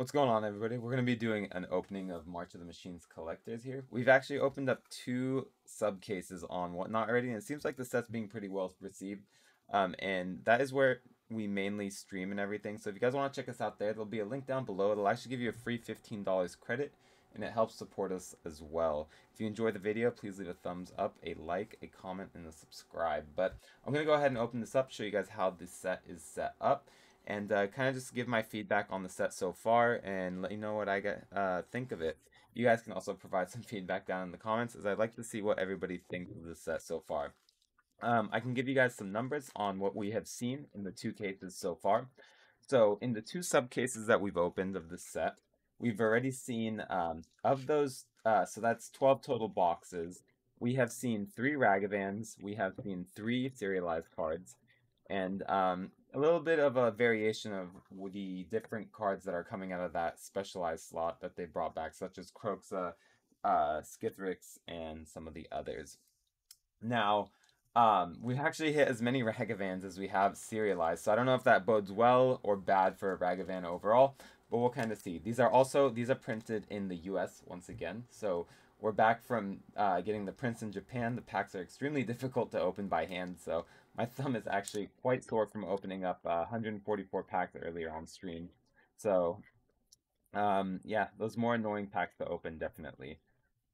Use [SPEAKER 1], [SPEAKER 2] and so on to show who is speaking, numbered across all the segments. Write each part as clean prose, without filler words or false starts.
[SPEAKER 1] What's going on, everybody? We're going to be doing an opening of March of the Machines collectors here. We've actually opened up two sub cases on Whatnot already, and it seems like the set's being pretty well received. And that is where we mainly stream and everything. So if you guys want to check us out there, there'll be a link down below. It'll actually give you a free $15 credit, and it helps support us as well. If you enjoyed the video, please leave a thumbs up, a like, a comment, and a subscribe. But I'm going to go ahead and open this up, show you guys how this set is set up, and kind of just give my feedback on the set so far and let you know what I think of it. You guys can also provide some feedback down in the comments, as I'd like to see what everybody thinks of the set so far. I can give you guys some numbers on what we have seen in the two cases so far. So in the two sub cases that we've opened of this set, we've already seen of those, so that's 12 total boxes. We have seen 3 Ragavans, we have seen 3 serialized cards, and a little bit of a variation of the different cards that are coming out of that specialized slot that they brought back, such as Croxa, Skithrix, and some of the others. Now, we've actually hit as many Ragavans as we have serialized, so I don't know if that bodes well or bad for Ragavan overall, but we'll kind of see. These are printed in the US once again, so we're back from getting the prints in Japan. The packs are extremely difficult to open by hand, so my thumb is actually quite sore from opening up 144 packs earlier on stream. So, yeah, those more annoying packs to open, definitely.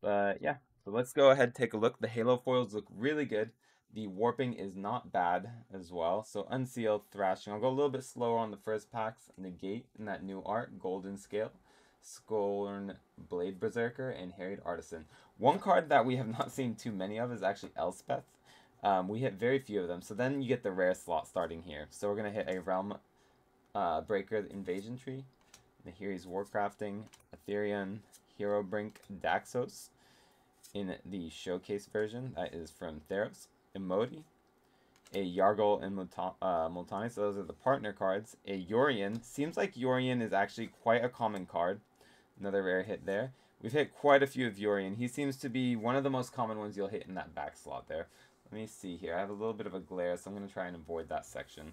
[SPEAKER 1] But yeah, so let's go ahead and take a look. The Halo foils look really good. The warping is not bad as well. So Unsealed, Thrashing. I'll go a little bit slower on the first packs. Negate in that new art, Golden Scale, Scorn, Blade Berserker, and Harried Artisan. One card that we have not seen too many of is actually Elspeth. We hit very few of them. So then you get the rare slot starting here. So we're going to hit a Realm Breaker Invasion Tree, Nahiri's Warcrafting, Ethereum, Hero Brink, Daxos. In the showcase version, that is from Theros, Emoti, a Yargle and Multani, so those are the partner cards. A Yorion, seems like Yorion is actually quite a common card. Another rare hit there. We've hit quite a few of Yorion. He seems to be one of the most common ones you'll hit in that back slot there. Let me see here. I have a little bit of a glare, so I'm going to try and avoid that section.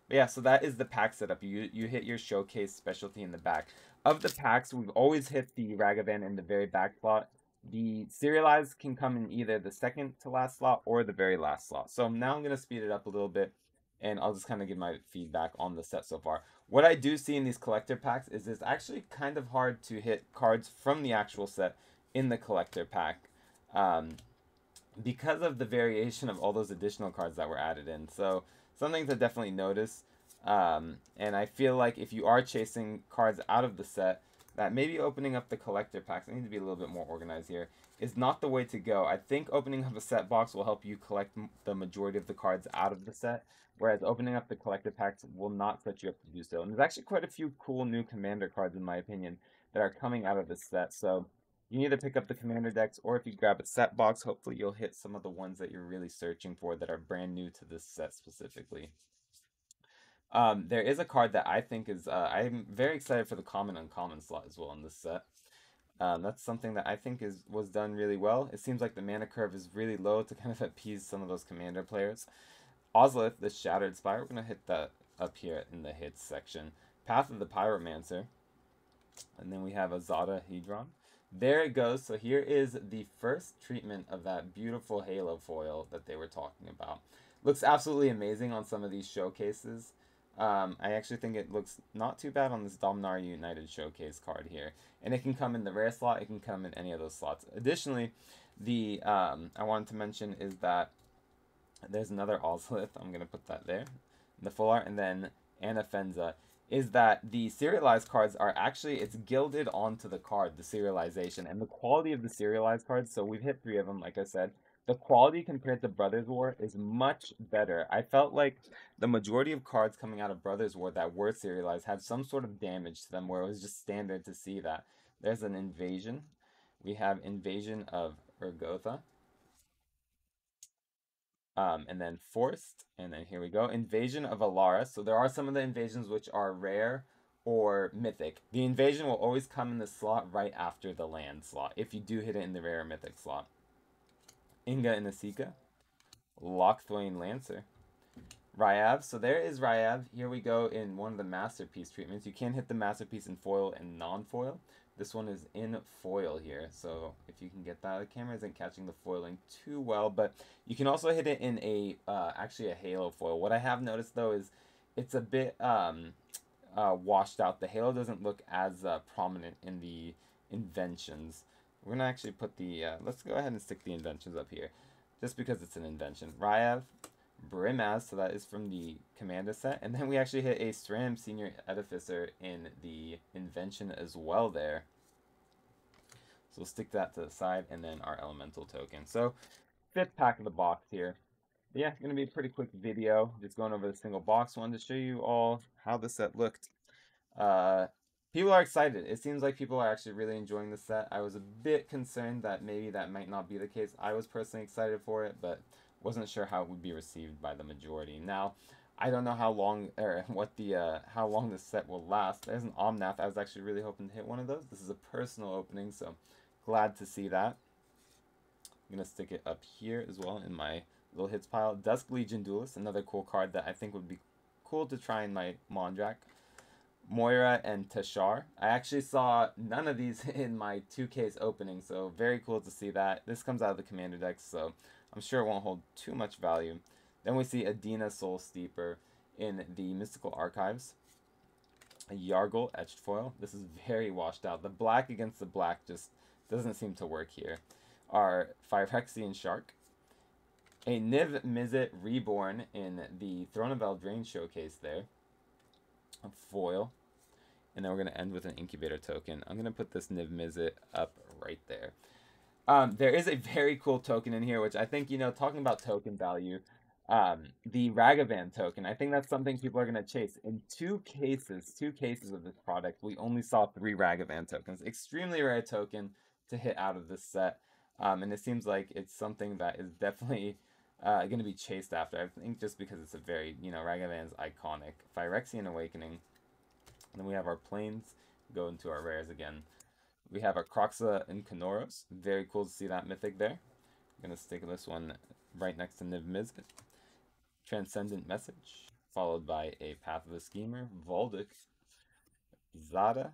[SPEAKER 1] But yeah, so that is the pack setup. You hit your showcase specialty in the back. Of the packs, we've always hit the Ragavan in the very back slot. The serialized can come in either the second to last slot or the very last slot. So now I'm going to speed it up a little bit, and I'll just kind of give my feedback on the set so far. What I do see in these collector packs is it's actually kind of hard to hit cards from the actual set in the collector pack, because of the variation of all those additional cards that were added in. So something to definitely notice. And I feel like if you are chasing cards out of the set, that maybe opening up the collector packs, I need to be a little bit more organized here, is not the way to go. I think opening up a set box will help you collect the majority of the cards out of the set, whereas opening up the collector packs will not set you up to do so. And there's actually quite a few cool new commander cards, in my opinion, that are coming out of this set. So you can either pick up the commander decks, or if you grab a set box, hopefully you'll hit some of the ones that you're really searching for that are brand new to this set specifically. There is a card that I think is, I'm very excited for the common uncommon slot as well in this set. That's something that I think was done really well. It seems like the mana curve is really low to kind of appease some of those commander players. Ozlith, the Shattered Spire, we're going to hit that up here in the hits section. Path of the Pyromancer. And then we have Azada Hedron. There it goes. So here is the first treatment of that beautiful Halo foil that they were talking about. Looks absolutely amazing on some of these showcases. I actually think it looks not too bad on this Dominar United showcase card here. And it can come in the rare slot, it can come in any of those slots. Additionally, the I wanted to mention is that there's another Ozlith. I'm going to put that there. The full art, and then Anafenza, is that the serialized cards are actually, it's gilded onto the card, the serialization, and the quality of the serialized cards, so we've hit 3 of them, like I said, the quality compared to Brothers War is much better. I felt like the majority of cards coming out of Brothers War that were serialized had some sort of damage to them, where it was just standard to see that. There's an Invasion. We have Invasion of Urgotha. And then Forced, and then here we go, Invasion of Alara. So there are some of the invasions which are rare or mythic. The invasion will always come in the slot right after the land slot, if you do hit it in the rare or mythic slot. Inga Inasika, Lockthwain Lancer, Ryav. So there is Ryav. Here we go in one of the masterpiece treatments. You can hit the masterpiece in foil and non-foil. This one is in foil here, so if you can get that, the camera isn't catching the foiling too well, but you can also hit it in a actually a halo foil. What I have noticed though is it's a bit washed out. The halo doesn't look as prominent in the inventions. We're gonna actually put the let's go ahead and stick the inventions up here, just because it's an invention. Ryav, Brimaz, so that is from the Commander set. And then we actually hit a SRAM Senior Edificer in the invention as well there. So we'll stick that to the side, and then our Elemental token. So, 5th pack of the box here. But yeah, it's going to be a pretty quick video, just going over the single box one to show you all how the set looked. Uh, People are excited. It seems like people are actually really enjoying the set. I was a bit concerned that maybe that might not be the case. I was personally excited for it, but wasn't sure how it would be received by the majority. Now, I don't know how long or what the how long this set will last. There's an Omnath. I was actually really hoping to hit one of those. This is a personal opening, so glad to see that. I'm gonna stick it up here as well in my little hits pile. Dusk Legion Duelist, another cool card that I think would be cool to try in my Mondrak. Moira and Tashar. I actually saw none of these in my 2K's opening, so very cool to see that. This comes out of the Commander decks, so I'm sure it won't hold too much value. Then we see Adina Soul Steeper in the Mystical Archives. A Yargle Etched Foil. This is very washed out. The black against the black just doesn't seem to work here. Our Phyrexian Shark. A Niv Mizzet Reborn in the Throne of Eldraine showcase there. A foil. And then we're going to end with an incubator token. I'm going to put this Niv Mizzet up right there. There is a very cool token in here, which I think, you know, talking about token value, the Ragavan token, I think that's something people are going to chase. In two cases of this product, we only saw 3 Ragavan tokens. Extremely rare token to hit out of this set. And it seems like it's something that is definitely going to be chased after. I think just because it's a very, you know, Ragavan's iconic. Phyrexian Awakening. And then we have our planes. Go into our rares again. We have our Croxa and Kanoros. Very cool to see that mythic there. I'm going to stick this one right next to Niv Mizzet. Transcendent Message. Followed by a Path of the Schemer. Voldic. Zada.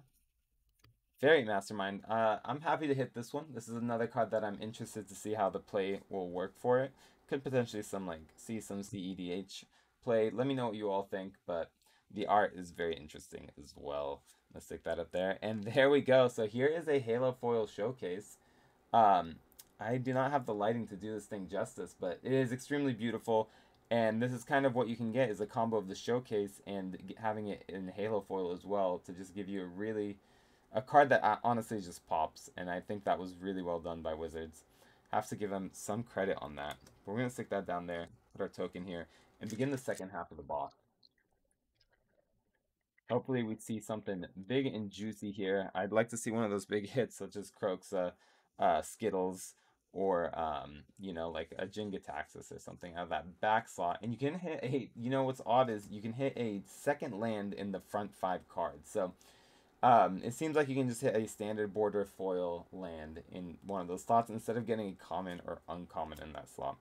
[SPEAKER 1] Fairy Mastermind. I'm happy to hit this one. This is another card that I'm interested to see how the play will work for it. Could potentially see some CEDH play. Let me know what you all think, but the art is very interesting as well. Let's stick that up there. And there we go. So here is a Halo Foil Showcase. I do not have the lighting to do this thing justice, but it is extremely beautiful. And this is kind of what you can get is a combo of the Showcase and having it in Halo Foil as well to just give you a card that honestly just pops. And I think that was really well done by Wizards. Have to give them some credit on that. But we're going to stick that down there, put our token here, and begin the second half of the box. Hopefully we see something big and juicy here. I'd like to see one of those big hits such as Croxa, Skittles, or you know, like a Jingataxis or something out of that back slot. And you can hit you know what's odd is you can hit a second land in the front 5 cards. So it seems like you can just hit a standard border foil land in one of those slots instead of getting a common or uncommon in that slot.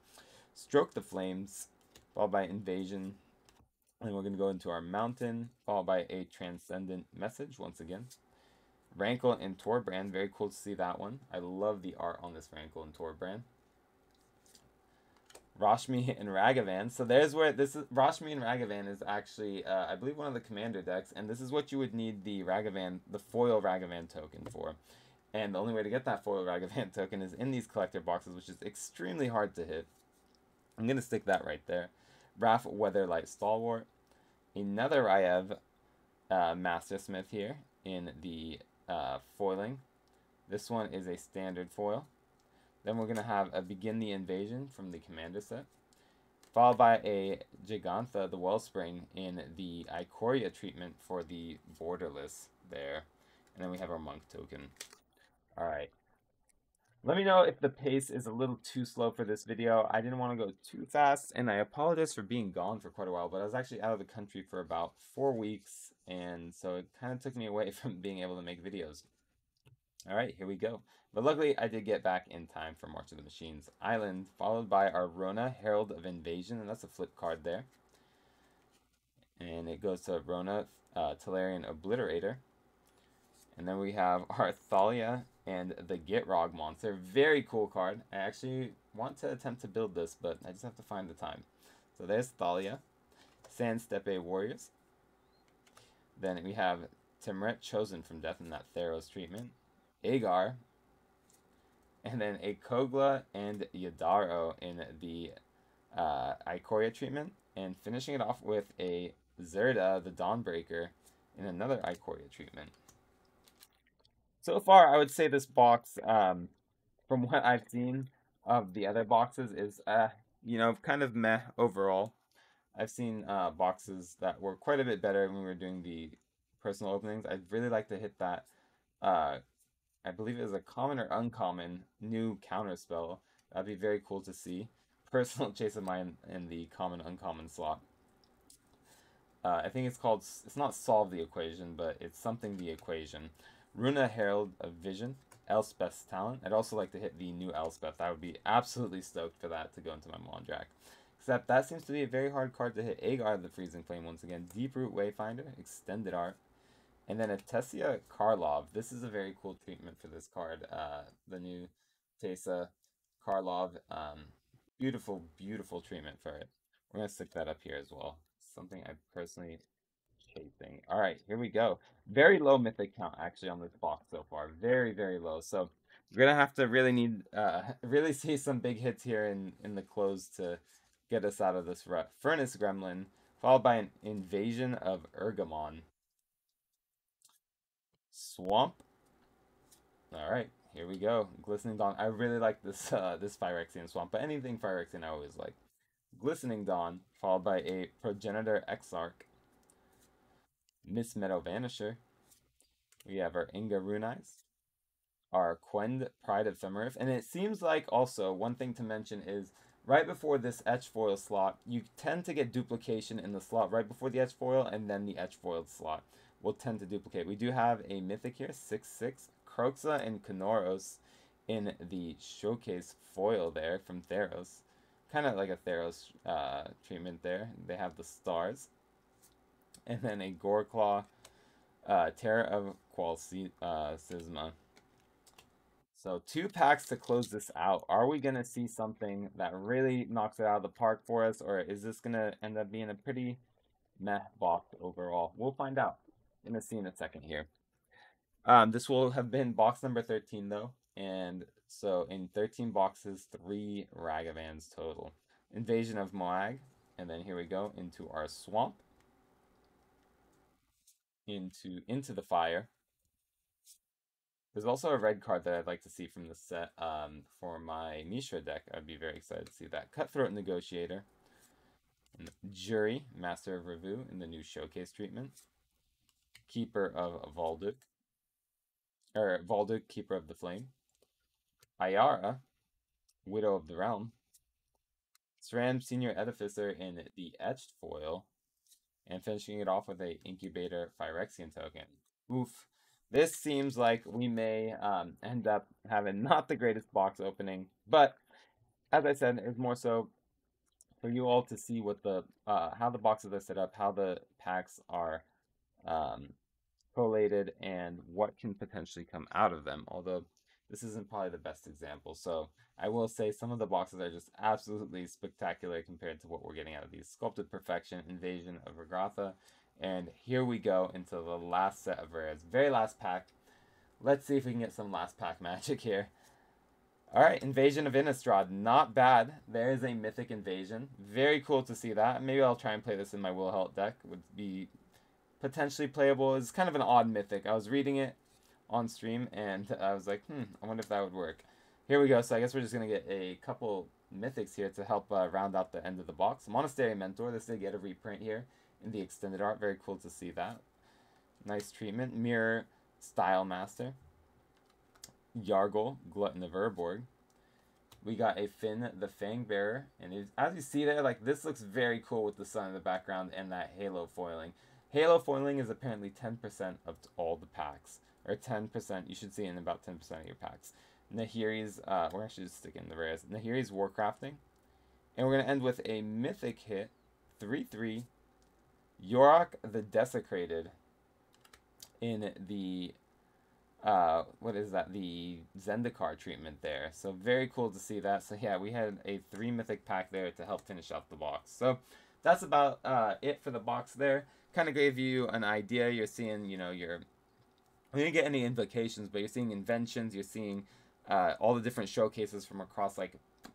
[SPEAKER 1] Stroke the Flames, followed by Invasion. And we're going to go into our Mountain, followed by a Transcendent Message once again. Rankle and Torbrand, very cool to see that one. I love the art on this Rankle and Torbrand. Rashmi and Ragavan. So there's where this is. Rashmi and Ragavan is actually, I believe, one of the commander decks, and this is what you would need the foil Ragavan token for. And the only way to get that foil Ragavan token is in these collector boxes, which is extremely hard to hit. I'm gonna stick that right there. Raph Weatherlight Stalwart. Another Ryav Mastersmith here in the foiling. This one is a standard foil. Then we're going to have a Begin the Invasion from the Commander set. Followed by a Gigantha, the Wellspring, in the Ikoria treatment for the Borderless there. And then we have our Monk token. Alright. Let me know if the pace is a little too slow for this video. I didn't want to go too fast, and I apologize for being gone for quite a while, but I was actually out of the country for about 4 weeks, and so it kind of took me away from being able to make videos. Alright, here we go. But luckily, I did get back in time for March of the Machines Island, followed by our Rona, Herald of Invasion, and that's a flip card there. And it goes to Rona, Talarian Obliterator. And then we have our Thalia and the Gitrog monster. Very cool card. I actually want to attempt to build this, but I just have to find the time. So there's Thalia. Sand Steppe Warriors. Then we have Timret, chosen from death in that Theros treatment. Agar. And then a Kogla and Yadaro in the Ikoria treatment. And finishing it off with a Zerda, the Dawnbreaker, in another Ikoria treatment. So far, I would say this box, from what I've seen of the other boxes, is, kind of meh overall. I've seen boxes that were quite a bit better when we were doing the personal openings. I'd really like to hit that, I believe it was a common or uncommon new counter spell. That'd be very cool to see. Personal chase of mine in the common uncommon slot. I think it's not solve the equation, but it's something the equation. Runa Herald of Vision, Elspeth's Talent. I'd also like to hit the new Elspeth. I would be absolutely stoked for that to go into my Mondrak. Except that seems to be a very hard card to hit. Agar the Freezing Flame once again. Deeproot Wayfinder, Extended Art. And then a Tessia Karlov. This is a very cool treatment for this card. The new Tesa Karlov. Beautiful, beautiful treatment for it. We're going to stick that up here as well. Something I personally chasing. All right, here we go. Very low mythic count actually on this box so far. Very, very low. So we're gonna have to really see some big hits here in the close to get us out of this rut. Furnace Gremlin, followed by an Invasion of Urgamon. Swamp. All right, here we go. Glistening Dawn. I really like this this Phyrexian Swamp, but anything Phyrexian I always like. Glistening Dawn, followed by a Progenitor Exarch. Miss Meadow Vanisher. We have our Inga Runeyes, our Quend Pride Ephemeris, and it seems like also one thing to mention is right before this etch foil slot, you tend to get duplication in the slot right before the etch foil, and then the etch foiled slot will tend to duplicate. We do have a mythic here, 6/6, Kroxa and Kanoros in the showcase foil there from Theros. Kind of like a Theros treatment there. They have the stars. And then a Goreclaw, Terror of Qualsisma. So 2 packs to close this out. Are we going to see something that really knocks it out of the park for us, or is this going to end up being a pretty meh box overall? We'll find out. I'm going to see in a second here. This will have been box number 13, though. And so in 13 boxes, 3 Ragavans total. Invasion of Moag. And then here we go into our Swamp. Into the Fire. There's also a red card that I'd like to see from the set for my Mishra deck. I'd be very excited to see that. Cutthroat Negotiator. And Jury, Master of Review in the new Showcase treatment. Keeper of Valduk. Or Valduk, Keeper of the Flame. Ayara, Widow of the Realm. SRAM, Senior Edificer in the Etched foil. And finishing it off with a Incubator Phyrexian token. Oof. This seems like we may end up having not the greatest box opening, but as I said, it's more so for you all to see what the how the boxes are set up, how the packs are collated, and what can potentially come out of them. Although this isn't probably the best example, so I will say some of the boxes are just absolutely spectacular compared to what we're getting out of these. Sculpted Perfection, Invasion of Ragatha. And here we go into the last set of rares. Very last pack. Let's see if we can get some last pack magic here. Alright, Invasion of Innistrad. Not bad. There is a Mythic Invasion. Very cool to see that. Maybe I'll try and play this in my Wilhelt deck. Would be potentially playable. It's kind of an odd Mythic. I was reading it on stream and I was like, I wonder if that would work. Here we go. So I guess we're just going to get a couple Mythics here to help round out the end of the box. Monastery Mentor. This did get a reprint here in the extended art. Very cool to see that. Nice treatment. Mirror Style Master. Yargle, Glutton of Urborg. We got a Finn the Fang Bearer. And as you see there, like this looks very cool with the sun in the background and that halo foiling. Halo foiling is apparently 10% of all the packs. Or 10%, you should see it in about 10% of your packs. Nahiri's, we're actually just sticking the rares. Nahiri's Warcrafting. And we're going to end with a Mythic hit, 3/3. Yorick the Desecrated in the what is that, the Zendikar treatment there. So very cool to see that. So yeah, we had a 3 mythic pack there to help finish off the box. So that's about it for the box there. Kind of gave you an idea. You're seeing, you know, we didn't get any invocations, but you're seeing inventions. You're seeing all the different showcases from across, like,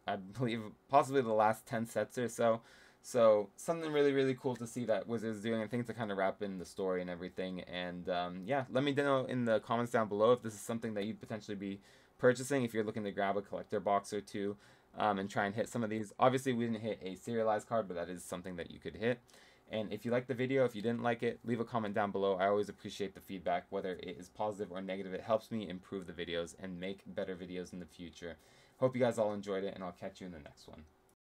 [SPEAKER 1] I believe possibly the last 10 sets or so. So something really, really cool to see that Wizards doing, and things to kind of wrap in the story and everything. And yeah, let me know in the comments down below if this is something that you'd potentially be purchasing if you're looking to grab a collector box or two, and try and hit some of these. Obviously, we didn't hit a serialized card, but that is something that you could hit. And if you liked the video, if you didn't like it, leave a comment down below. I always appreciate the feedback, whether it is positive or negative. It helps me improve the videos and make better videos in the future. Hope you guys all enjoyed it, and I'll catch you in the next one.